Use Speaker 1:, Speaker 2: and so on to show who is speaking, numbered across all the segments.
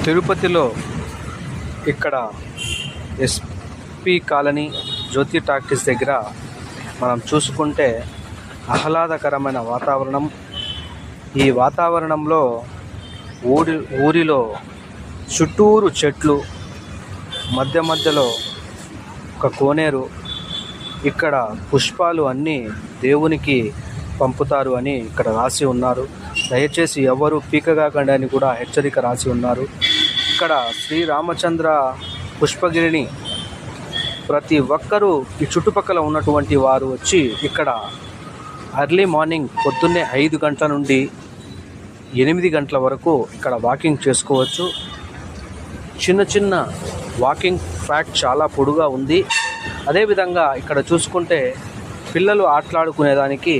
Speaker 1: తిరుపతిలో ఇక్కడ SP colony జ్యోతి talkies దగ్గర మనం చూసుకుంటే ఆహ్లాదకరమైన వాతావరణం. ఈ వాతావరణంలో ఊరిలో చుట్టూరు చెట్లు, మధ్య మధ్యలో ఒక కోనేరు, ఇక్కడ పుష్పాలు అన్నీ దేవునికి పంపుతారు అని ఇక్కడ రాసి ఉన్నారు. దయచేసి ఎవరు పీకగాకండి అని కూడా హెచ్చరిక రాసి ఉన్నారు. ఇక్కడ శ్రీరామచంద్ర పుష్పగిరిని ప్రతి ఒక్కరూ ఈ చుట్టుపక్కల ఉన్నటువంటి వారు వచ్చి ఇక్కడ ఎర్లీ మార్నింగ్ పొద్దున్నే 5 గంటల నుండి 8 గంటల వరకు ఇక్కడ వాకింగ్ చేసుకోవచ్చు. చిన్న చిన్న వాకింగ్ ట్రాక్ చాలా పొడుగా ఉంది. అదేవిధంగా ఇక్కడ చూసుకుంటే పిల్లలు ఆటలాడుకునేదానికి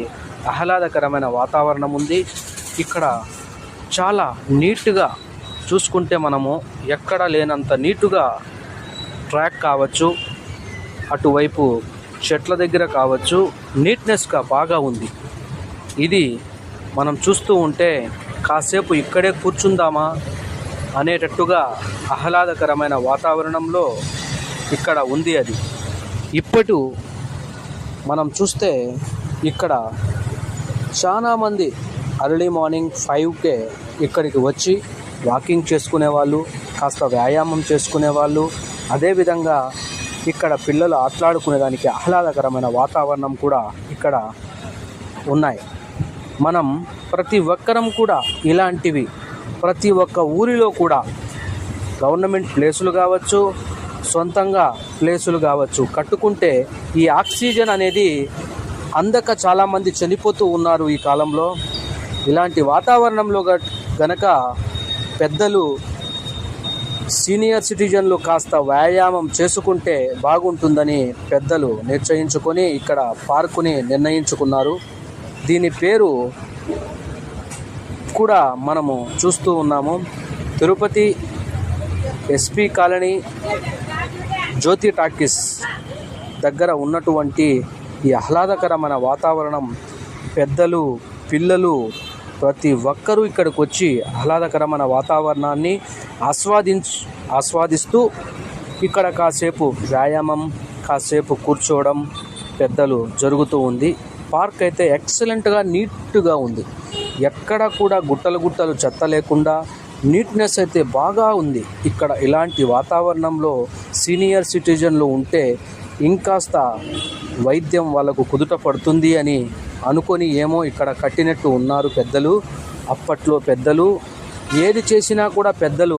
Speaker 1: ఆహ్లాదకరమైన వాతావరణం ఉంది. ఇక్కడ చాలా నీట్గా చూసుకుంటే మనము ఎక్కడ లేనంత నీటుగా ట్రాక్ కావచ్చు, అటువైపు చెట్ల దగ్గర కావచ్చు, నీట్నెస్గా బాగా ఉంది. ఇది మనం చూస్తూ ఉంటే కాసేపు ఇక్కడే కూర్చుందామా అనేటట్టుగా ఆహ్లాదకరమైన వాతావరణంలో ఇక్కడ ఉంది. అది ఇప్పటి మనం చూస్తే ఇక్కడ చాలామంది ఎర్లీ మార్నింగ్ 5కే ఇక్కడికి వచ్చి వాకింగ్ చేసుకునే వాళ్ళు, కాస్త వ్యాయామం చేసుకునే వాళ్ళు, అదేవిధంగా ఇక్కడ పిల్లలు ఆటలాడుకునేదానికి ఆహ్లాదకరమైన వాతావరణం కూడా ఇక్కడ ఉన్నాయి. మనం ప్రతి ఒక్కరం కూడా ఇలాంటివి ప్రతి ఒక్క ఊరిలో కూడా గవర్నమెంట్ ప్లేసులు కావచ్చు, సొంతంగా ప్లేసులు కావచ్చు కట్టుకుంటే ఈ ఆక్సిజన్ అనేది అందక చాలామంది చనిపోతూ ఉన్నారు ఈ కాలంలో. ఇలాంటి వాతావరణంలో గనక పెద్దలు, సీనియర్ సిటిజన్లు కాస్త వ్యాయామం చేసుకుంటే బాగుంటుందని పెద్దలు నిశ్చయించుకొని ఇక్కడ పార్కుని నిర్ణయించుకున్నారు. దీని పేరు కూడా మనము చూస్తూ ఉన్నాము. తిరుపతి ఎస్పీ కాలనీ జ్యోతి టాకీస్ దగ్గర ఉన్నటువంటి ఈ ఆహ్లాదకరమైన వాతావరణం, పెద్దలు, పిల్లలు ప్రతి ఒక్కరూ ఇక్కడికి వచ్చి ఆహ్లాదకరమైన వాతావరణాన్ని ఆస్వాదిస్తూ ఇక్కడ కాసేపు వ్యాయామం, కాసేపు కూర్చోవడం పెద్దలు జరుగుతూ ఉంది. పార్క్ అయితే ఎక్సలెంట్గా నీట్గా ఉంది. ఎక్కడ కూడా గుట్టలు చెత్త లేకుండా నీట్నెస్ అయితే బాగా ఉంది. ఇక్కడ ఇలాంటి వాతావరణంలో సీనియర్ సిటిజన్లు ఉంటే ఇంకాస్త వైద్యం వాళ్ళకు కుదుట పడుతుంది అని అనుకొని ఏమో ఇక్కడ కట్టినట్టు ఉన్నారు పెద్దలు. అప్పట్లో పెద్దలు ఏది చేసినా కూడా పెద్దలు